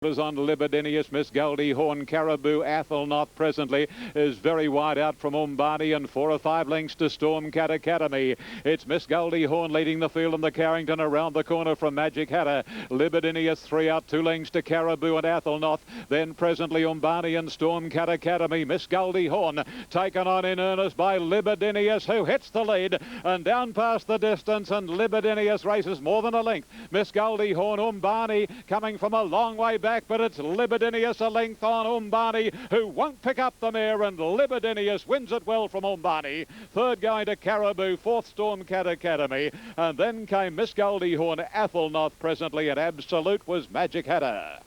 On Libidinius, Miss Goldie Horn, Caribou, Athelnoth presently is very wide out from Umbani, and 4 or 5 lengths to Storm Cat Academy. It's Miss Goldie Horn leading the field in the Carrington around the corner from Magic Hatter. Libidinius 3 out, 2 lengths to Caribou and Athelnoth. Then presently Umbani and Storm Cat Academy. Miss Goldie Horn taken on in earnest by Libidinius, who hits the lead and down past the distance, and Libidinius races more than a length. Miss Goldie Horn, Umbani coming from a long way back, but it's Libidinius a length on Umbani, who won't pick up the mare, and Libidinius wins it well from Umbani. Third going to Caribou, fourth Storm Cat Academy, and then came Miss Goldie Horn, Athelnoth presently, and Absolute was Magic Hatter.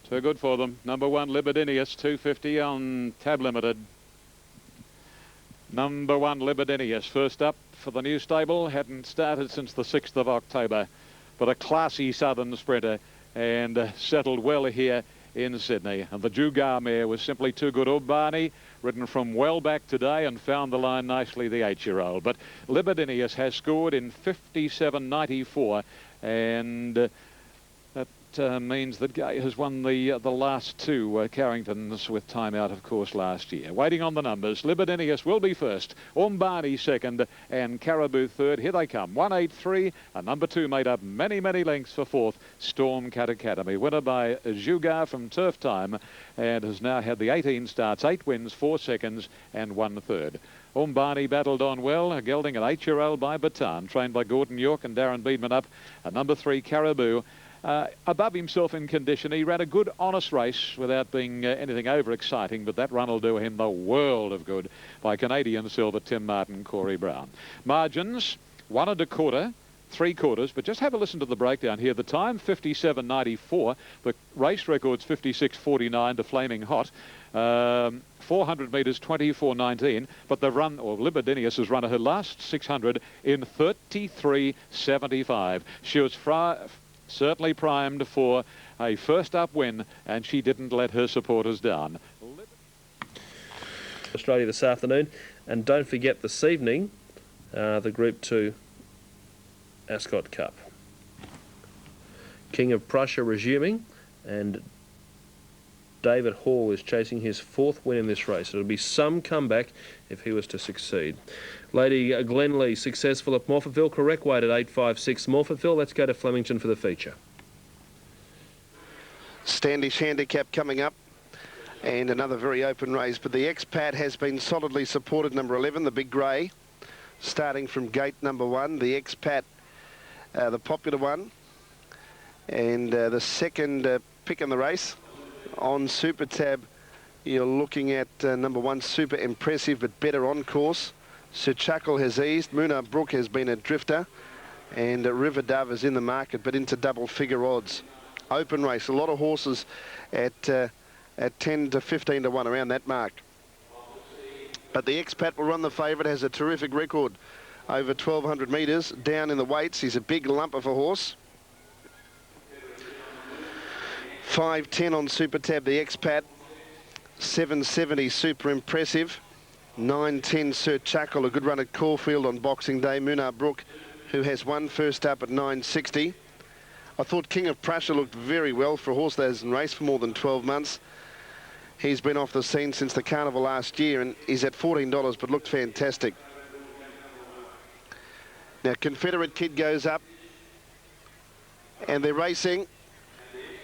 Too good for them. Number 1 Libidinius, 250 on Tab Limited. Number 1 Libidinius, first up for the new stable, hadn't started since the 6th of October, but a classy southern sprinter, and settled well here in Sydney. And the Jugar mare was simply too good. Umbani, ridden from well back today and found the line nicely, the 8-year-old. But Libidinius has scored in 57.94, and that means that Gay has won the last 2 Carringtons with time out, of course, last year. Waiting on the numbers, Libidinius will be first, Umbani second, and Caribou third. Here they come, 183, and number 2 made up many, many lengths for fourth, Storm Cat Academy. Winner by Jugar from Turf Time, and has now had the 18 starts, 8 wins, 4 seconds, and 1 third. Umbani battled on well, gelding an 8-year-old by Bataan, trained by Gordon York and Darren Beedman up. And number 3, Caribou. Above himself in condition. He ran a good, honest race without being anything over-exciting, but that run will do him the world of good by Canadian Silver, Tim Martin, Corey Brown. Margins, 1 1/4, 3/4, but just have a listen to the breakdown here. The time, 57.94. The race record's 56.49 to Flaming Hot. 400 metres, 24.19, but the run, or Libidinius has run her last 600 in 33.75. She was certainly primed for a first up win, and she didn't let her supporters down. Australia this afternoon, and don't forget this evening the Group 2 Ascot Cup. King of Prussia resuming, and David Hall is chasing his 4th win in this race. It'll be some comeback if he was to succeed. Lady Glenlee successful at Morphettville, correct weight at 8.56 Morphettville. Let's go to Flemington for the feature. Standish handicap coming up, and another very open race, but the Expat has been solidly supported. Number 11, the Big Grey, starting from gate number 1. The Expat, the popular one, and the second pick in the race. On Super Tab, you're looking at number 1, Super Impressive, but better on course. Sir Chuckle has eased. Moona Brook has been a drifter, and River Dove is in the market, but into double figure odds. Open race, a lot of horses at 10 to 15 to 1, around that mark. But the Expat will run the favourite, has a terrific record over 1,200 metres. Down in the weights, he's a big lump of a horse. 5.10 on Super Tab, the Expat. 7.70 Super Impressive. 9.10 Sir Chuckle, a good run at Caulfield on Boxing Day. Moona Brook, who has won first up at 9.60. I thought King of Prussia looked very well for a horse that hasn't raced for more than 12 months. He's been off the scene since the carnival last year, and he's at $14, but looked fantastic. Now Confederate Kid goes up, and they're racing.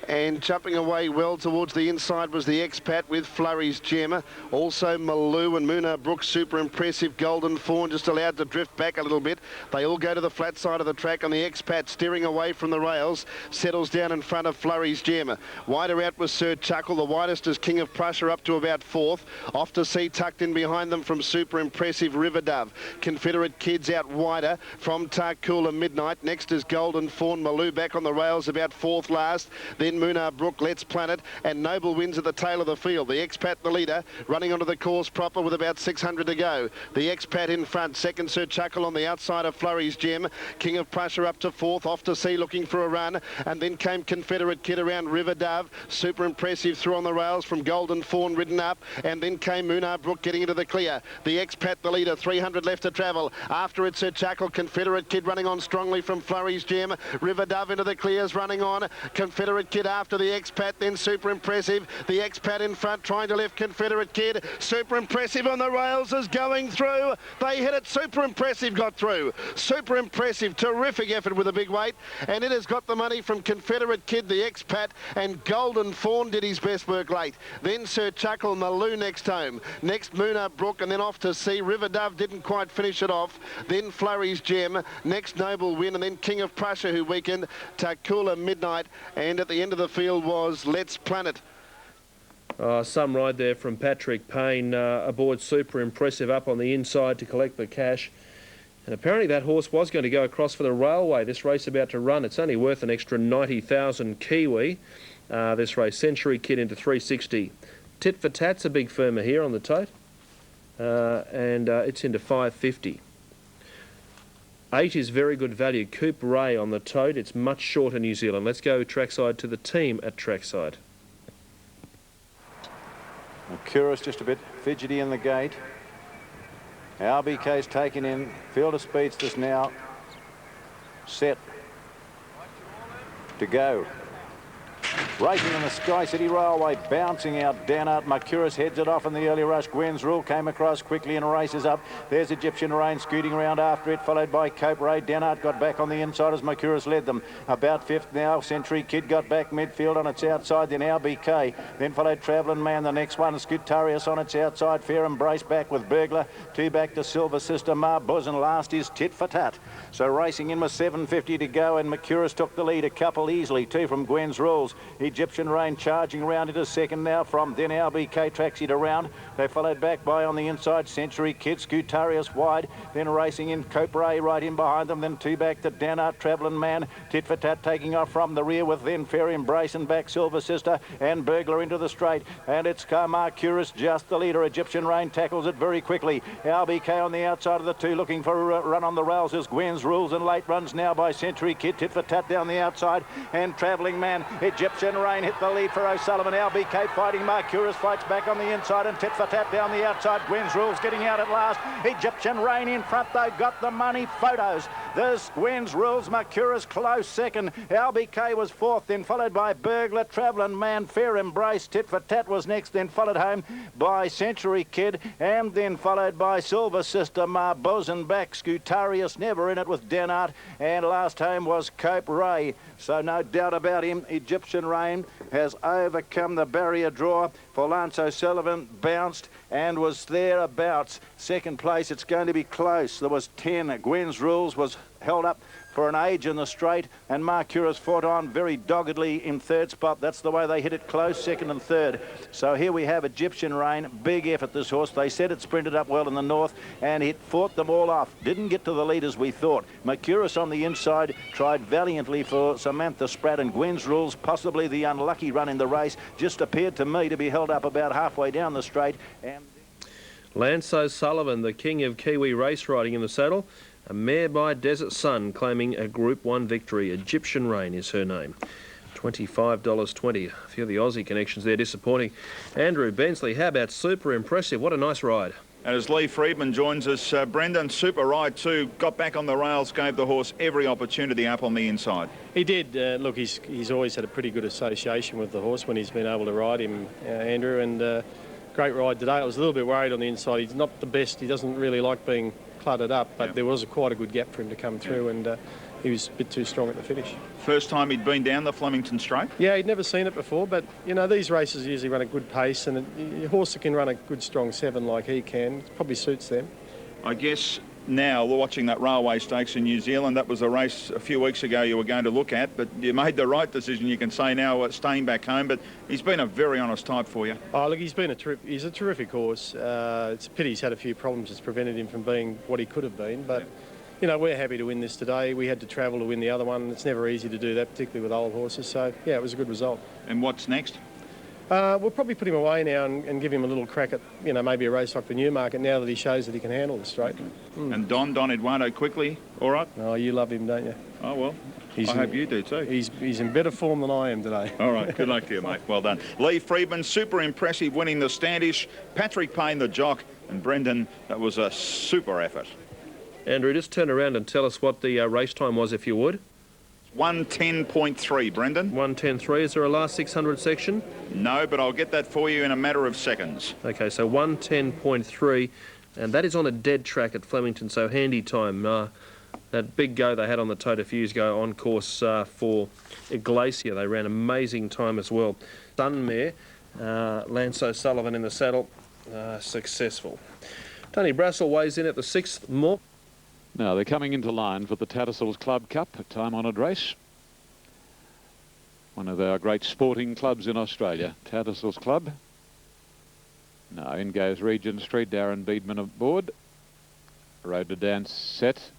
And jumping away well towards the inside was the Expat with Flurry's Gemma. Also Malou and Moona Brook, Super Impressive. Golden Fawn just allowed to drift back a little bit. They all go to the flat side of the track, and the Expat steering away from the rails settles down in front of Flurry's Gemma. Wider out was Sir Chuckle. The widest is King of Prussia up to about 4th. Off to see tucked in behind them from Super Impressive, River Dove. Confederate Kids out wider from Tarcoola Midnight. Next is Golden Fawn. Malou back on the rails about 4th last. Then then Moonar Brook, Let's Planet, and Noble Wins at the tail of the field. The Expat, the leader, running onto the course proper with about 600 to go. The Expat in front, second Sir Chuckle on the outside of Flurry's Gem. King of Prussia up to fourth, off to sea looking for a run, and then came Confederate Kid around River Dove. Super impressive through on the rails from Golden Fawn ridden up, and then came Moonar Brook getting into the clear. The Expat, the leader, 300 left to travel. After it, Sir Chuckle, Confederate Kid running on strongly from Flurry's Gem. River Dove into the clears, running on. Confederate Kid after the Expat, then Super Impressive. The Expat in front, trying to lift Confederate Kid. Super Impressive on the rails is going through. They hit it. Super Impressive got through. Super Impressive, terrific effort with a big weight, and it has got the money from Confederate Kid, the Expat, and Golden Fawn did his best work late. Then Sir Chuckle, Maloo next home. Next Moonar Brook, and then off to sea. River Dove didn't quite finish it off. Then Flurry's Gem. Next Noble Win, and then King of Prussia, who weakened. Takula Midnight, and at the end of the field was Let's Planet. Some ride there from Patrick Payne aboard Super Impressive up on the inside to collect the cash. And apparently that horse was going to go across for the railway. This race about to run. It's only worth an extra 90,000 Kiwi. This race, Century Kid into 360. Tit for Tat's a big firmer here on the tote. And it's into 550. 8 is very good value. Coop Ray on the tote. It's much shorter New Zealand. Let's go trackside to the team at trackside. Curious just a bit fidgety in the gate. RBK's taken in. Field of Speedsters now set to go. Racing in the Sky City Railway, bouncing out. Danart Mercurus heads it off in the early rush. Gwen's Rule came across quickly and races up. There's Egyptian Rain scooting around after it, followed by Cope Ray. Danart got back on the inside as Mercurus led them. About fifth now, Century Kid got back midfield on its outside, then RBK. Then followed Travelling Man, the next one. Scutarius on its outside. Fair Embrace back with Burglar. 2 back to Silver Sister Marbuz, and last is Tit for Tat. So racing in with 7:50 to go, and Mercurus took the lead. A couple easily, 2 from Gwen's Rules. Egyptian Rain charging around into second now from then RBK taxied around. They followed back by on the inside Century Kid, Scutarius wide, then racing in Cope Ray right in behind them, then 2 back to Danart Travelling Man. Tit for Tat taking off from the rear with then Fair Embrace and back Silver Sister and Burglar into the straight, and it's Marcurus just the leader. Egyptian Rain tackles it very quickly. RBK on the outside of the 2 looking for a run on the rails is Gwen's Rules, and late runs now by Century Kid. Tit for Tat down the outside and Travelling Man. Egyptian Rain hit the lead for O'Sullivan. RBK fighting. Marcurus fights back on the inside, and Tit for Tat down the outside. Gwen's Rules getting out at last. Egyptian Rain in front though, got the money. Photos. There's Gwen's Rules. Mercurus close second. RBK was fourth, then followed by Burglar, Travelling Man, Fair Embrace. Tit for Tat was next, then followed home by Century Kid, and then followed by Silver Sister Marbuz, and back Scutarius never in it with Danart, and last home was Cope Ray. So no doubt about him, Egyptian Rain has overcome the barrier draw. For Lance O'Sullivan bounced and was thereabouts. Second place, it's going to be close. There was 10. Gwen's Rules was held up for an age in the straight, and Marcurus fought on very doggedly in third spot. That's the way they hit it close, second and third. So here we have Egyptian Rain. Big effort, this horse. They said it sprinted up well in the north, and it fought them all off. Didn't get to the lead as we thought. Mercurus on the inside tried valiantly for Samantha Spratt, and Gwen's Rules, possibly the unlucky run in the race, just appeared to me to be held up about halfway down the straight. And Lance O'Sullivan, the king of Kiwi race riding in the saddle. A mare by Desert Sun claiming a Group 1 victory. Egyptian Rain is her name. $25.20. A few of the Aussie connections there disappointing. Andrew Bensley, how about Super Impressive? What a nice ride. And as Lee Friedman joins us, Brendan, super ride too, got back on the rails, gave the horse every opportunity up on the inside. He did. Look, he's always had a pretty good association with the horse when he's been able to ride him, Andrew, and great ride today. I was a little bit worried on the inside. He's not the best. He doesn't really like being cluttered up, but there was quite a good gap for him to come through, and he was a bit too strong at the finish. First time he'd been down the Flemington Straight? Yeah, he'd never seen it before, but, you know, these races usually run a good pace, and a horse that can run a good, strong 7 like he can, it probably suits them. I guess now, watching that Railway Stakes in New Zealand, that was a race a few weeks ago you were going to look at, but you made the right decision, you can say now, staying back home, but he's been a very honest type for you. Oh, look, he's a terrific horse. It's a pity he's had a few problems that's prevented him from being what he could have been, but you know, we're happy to win this today. We had to travel to win the other one. It's never easy to do that, particularly with old horses. So, yeah, it was a good result. And what's next? We'll probably put him away now and give him a little crack at, you know, maybe a race like the Newmarket now that he shows that he can handle the straight. And Don Eduardo quickly, all right? Oh, you love him, don't you? Oh, well, I hope you do too. He's in better form than I am today. All right, good luck to you, mate. Well done. Lee Friedman, super impressive, winning the Standish. Patrick Payne, the jock. And Brendan, that was a super effort. Andrew, just turn around and tell us what the race time was, if you would. 1:10.3, Brendan. 1:10.3. Is there a last 600 section? No, but I'll get that for you in a matter of seconds. Okay, so 1:10.3, and that is on a dead track at Flemington, so handy time. That big go they had on the Tote a few years ago on course for Iglesia, they ran amazing time as well. Sunmare, Lance O'Sullivan in the saddle, successful. Tony Brassel weighs in at the 6th more. Now they're coming into line for the Tattersalls Club Cup, a time-honoured race. One of our great sporting clubs in Australia, Tattersalls Club. Now in goes Regent Street, Darren Beedman aboard. Road to Dance set.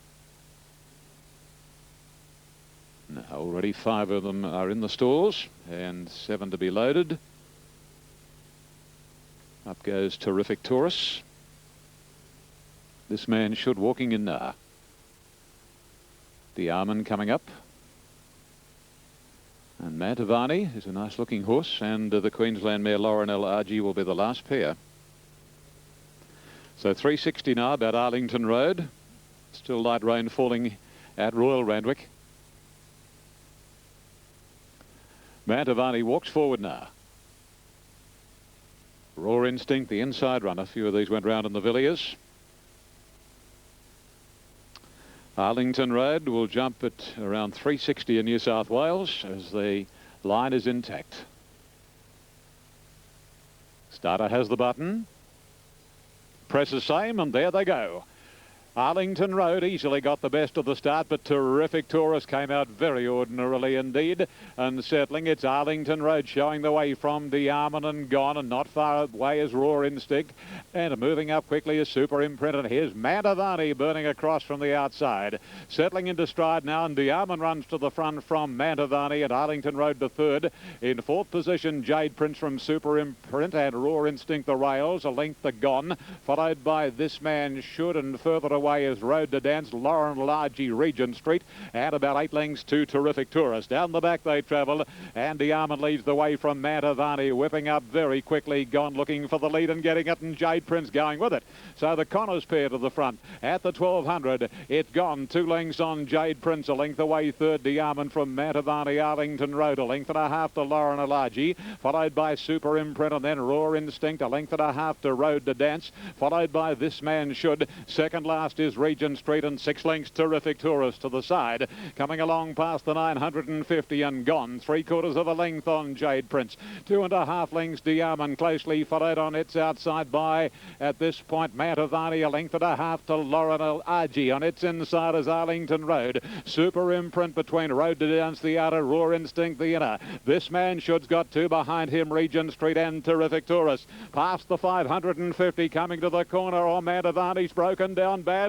Now already 5 of them are in the stalls and 7 to be loaded. Up goes Terrific Taurus. This man should walking in now. Diamond coming up. And Mantovani is a nice looking horse, and the Queensland mare Lauren Argy will be the last pair. So 360 now about Arlington Road. Still light rain falling at Royal Randwick. Mantovani walks forward now. Raw Instinct, the inside runner. A few of these went round in the Villiers. Arlington Road will jump at around 360 in New South Wales as the line is intact. Starter has the button. Presses same, and there they go. Arlington Road easily got the best of the start, but Terrific Taurus came out very ordinarily indeed. And settling, it's Arlington Road showing the way from Diamond and Gone, and not far away is Raw Instinct. And moving up quickly is Super Imprint, and here's Mantovani burning across from the outside. Settling into stride now, and Diamond runs to the front from Mantovani, and Arlington Road to third. In 4th position, Jade Prince from Super Imprint, and Raw Instinct the rails, a length the Gone, followed by This Man Should, and further away is Road to Dance, Lauren Largy, Regent Street, and about 8 lengths to Terrific Taurus. Down the back they travel, and Diamond leads the way from Mantovani, whipping up very quickly. Gone looking for the lead and getting it, and Jade Prince going with it. So the Connors pair to the front at the 1200. It's Gone 2 lengths on Jade Prince, a length away third. Diamond from Mantovani, Arlington Road, a length and a half to Lauren Largy, followed by Super Imprint, and then Raw Instinct, a length and a half to Road to Dance, followed by This Man Should. Second last is Regent Street, and 6 lengths Terrific Taurus to the side. Coming along past the 950 and Gone 3/4 of a length on Jade Prince. 2.5 lengths Diamond, closely followed on its outside by, at this point, Mantovani, a length and a half to Lauren Argy. On its inside is Arlington Road. Super Imprint between Road to Dance the outer, Raw Instinct the inner. This Man Should's got 2 behind him, Regent Street and Terrific Taurus. Past the 550, coming to the corner, or Mantovani's broken down badly,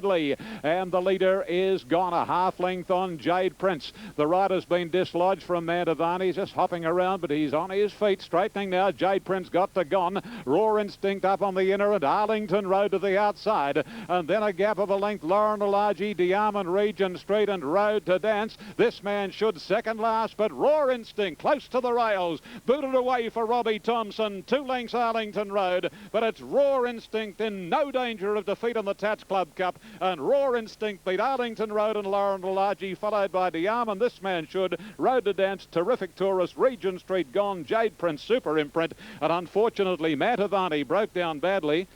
and the leader is Gone, a half length on Jade Prince. The rider's been dislodged from Mantovani, just hopping around, but he's on his feet, straightening now. Jade Prince got to Gone, Raw Instinct up on the inner, and Arlington Road to the outside, and then a gap of a length, Lauren Largy, Diamond, Regent Street, and Road to Dance. This Man Should second last, but Raw Instinct close to the rails, booted away for Robbie Thompson. 2 lengths Arlington Road, but it's Raw Instinct in no danger of defeat on the Tats Club Cup, and Raw Instinct beat Arlington Road and Lauren Largy, followed by Diamond, This Man Should, Road to Dance, Terrific Taurus, Regent Street, Gone, Jade Prince, Super Imprint, and unfortunately Mantovani broke down badly.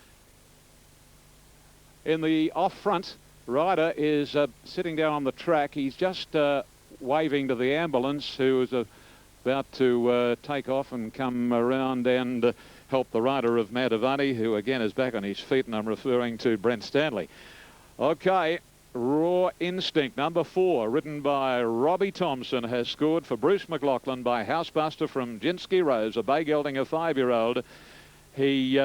In the off front, rider is sitting down on the track. He's just waving to the ambulance, who is about to take off and come around and help the rider of Mantovani, who again is back on his feet, and I'm referring to Brent Stanley. Okay, Raw Instinct, number 4, ridden by Robbie Thompson, has scored for Bruce McLaughlin by Housebuster from Jinsky Rose, a bay gelding, a 5-year-old. He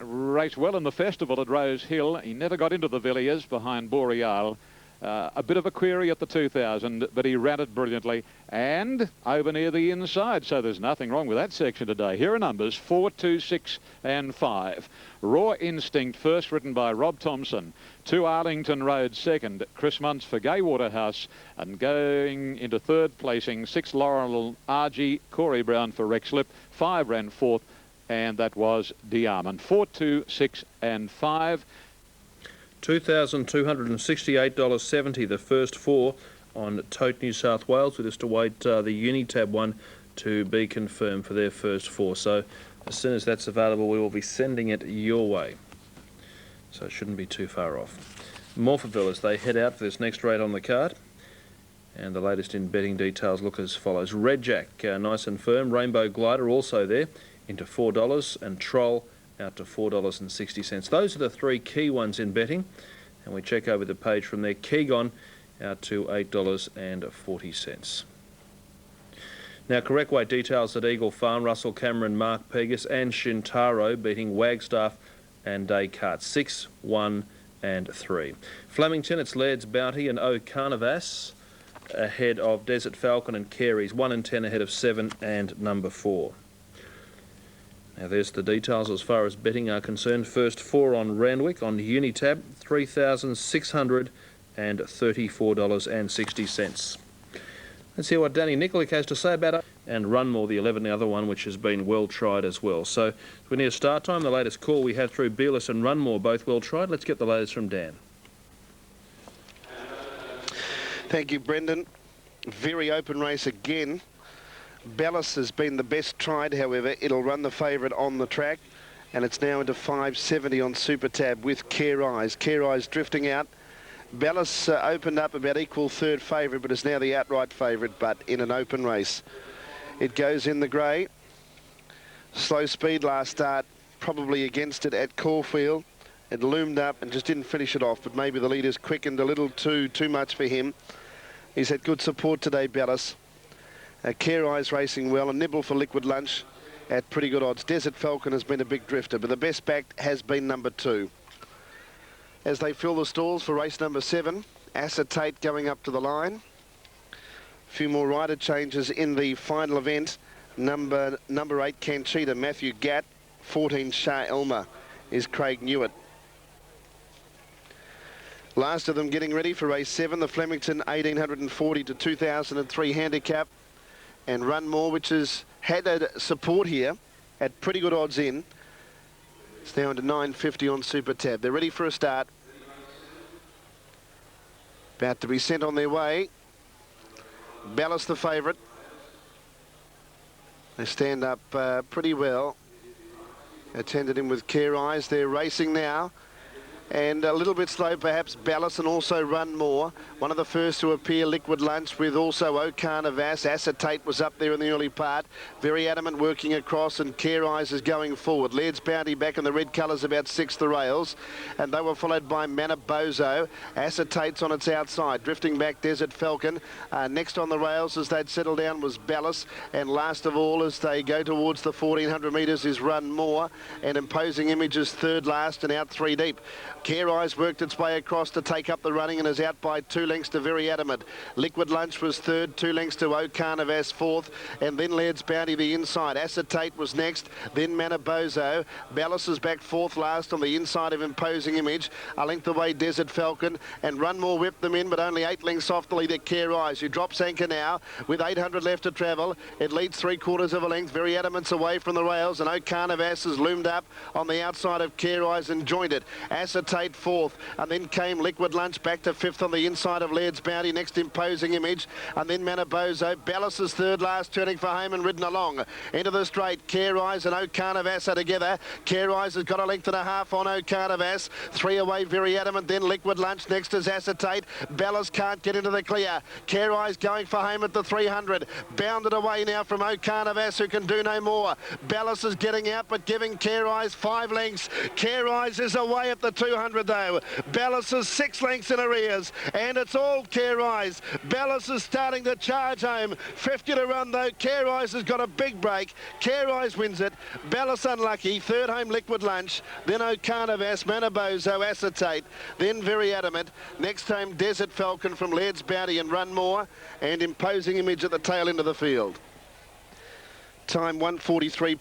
raced well in the festival at Rose Hill. He never got into the Villiers behind Boreal. A bit of a query at the 2000, but he ran it brilliantly and over near the inside, so there's nothing wrong with that section today. Here are numbers 4, 2, 6 and 5. Raw Instinct, first ridden by Rob Thompson. 2 Arlington Road, second. Chris Muntz for Gay Waterhouse, and going into third placing 6 Laurel RG, Corey Brown for Rexlip. 5 ran fourth, and that was Diamond. 4, 2, 6 and 5. $2,268.70, the first 4 on Tote New South Wales. We just await the Unitab one to be confirmed for their first 4. So as soon as that's available, we will be sending it your way. So it shouldn't be too far off. Morphettville as they head out for this next raid on the card. And the latest in betting details look as follows. Red Jack, nice and firm. Rainbow Glider also there, into $4, and Troll out to $4.60. Those are the 3 key ones in betting, and we check over the page from there. Keegon out to $8.40. Now, correct weight details at Eagle Farm. Russell Cameron, Mark Pegas and Shintaro beating Wagstaff and Descartes. 6, 1 and 3. Flemington, it's Laird's Bounty and O'Carnivas ahead of Desert Falcon and Carey's. 1 and 10 ahead of 7 and number 4. Now there's the details as far as betting are concerned. First 4 on Randwick. On Unitab, $3,634.60. Let's hear what Danny Nikolic has to say about it. And Runmore, the 11th, the other one, which has been well tried as well. So we're near start time. The latest call we had through Beerless and Runmore, both well tried. Let's get the latest from Dan. Thank you, Brendan. Very open race again. Bellis has been the best tried, however. It'll run the favourite on the track, and it's now into 570 on Super Tab with Care Eyes. Care Eyes drifting out. Bellis opened up about equal third favourite, but is now the outright favourite, but in an open race. It goes in the grey. Slow speed last start, probably against it at Caulfield. It loomed up and just didn't finish it off, but maybe the leader's quickened a little too much for him. He's had good support today, Bellis. Care Eyes racing well. A nibble for Liquid Lunch at pretty good odds. Desert Falcon has been a big drifter, but the best backed has been number 2. As they fill the stalls for race number 7, Acetate going up to the line. A few more rider changes in the final event. Number 8, Canchita, Matthew Gatt. 14, Shah Elmer is Craig Newitt. Last of them getting ready for race 7, the Flemington 1840 to 2003 handicap. And Runmore, which has had support here at pretty good odds in. It's now into 950 on Super Tab. They're ready for a start. About to be sent on their way. Bellis the favourite. They stand up pretty well. Attended in with Care Eyes. They're racing now. And a little bit slow, perhaps, Bellis and also Runmore. One of the first to appear, Liquid Lunch, with also O'Carnivas. Acetate was up there in the early part. Very adamant working across, and Care Eyes is going forward. Laird's Bounty back in the red colours about 6th the rails. And they were followed by Manabozo. Acetate's on its outside. Drifting back, Desert Falcon. Next on the rails as they'd settle down was Bellis. And last of all, as they go towards the 1400 metres, is Runmore. And Imposing Images third last and out 3 deep. Care Eyes worked its way across to take up the running and is out by 2 lengths to Very Adamant. Liquid Lunch was third, 2 lengths to O'Carnivas fourth, and then Laird's Bounty the inside. Acetate was next, then Manabozo. Bellis is back fourth last on the inside of Imposing Image. A length away Desert Falcon, and Runmore whipped them in, but only 8 lengths off the leader, Care Eyes, who drops anchor now with 800 left to travel. It leads 3/4 of a length. Very Adamant's away from the rails, and O'Carnivas has loomed up on the outside of Care Eyes and joined it. Acetate fourth, and then came Liquid Lunch back to 5th on the inside of Laird's Bounty. Next Imposing Image, and then Manabozo. Bellis is third last, turning for home and ridden along into the straight. Care Eyes and O'Carnivas are together. Care Eyes has got a length and a half on O'Carnivas. 3 away, Very Adamant, then Liquid Lunch. Next is Acetate. Bellis can't get into the clear. Care Eyes going for home at the 300. Bounded away now from O'Carnivas, who can do no more. Bellis is getting out, but giving Care Eyes 5 lengths. Care Eyes is away at the 200. 200 though. Bellis is 6 lengths in arrears, and it's all Care Eyes. Bellis is starting to charge home. 50 to run though. Care Eyes has got a big break. Care Eyes wins it. Bellis unlucky. Third home Liquid Lunch. Then O'Carnivas, Manabozo, Acetate. Then Very Adamant. Next home Desert Falcon from Laird's Bounty and Run More. And Imposing Image at the tail end of the field. Time 1:43.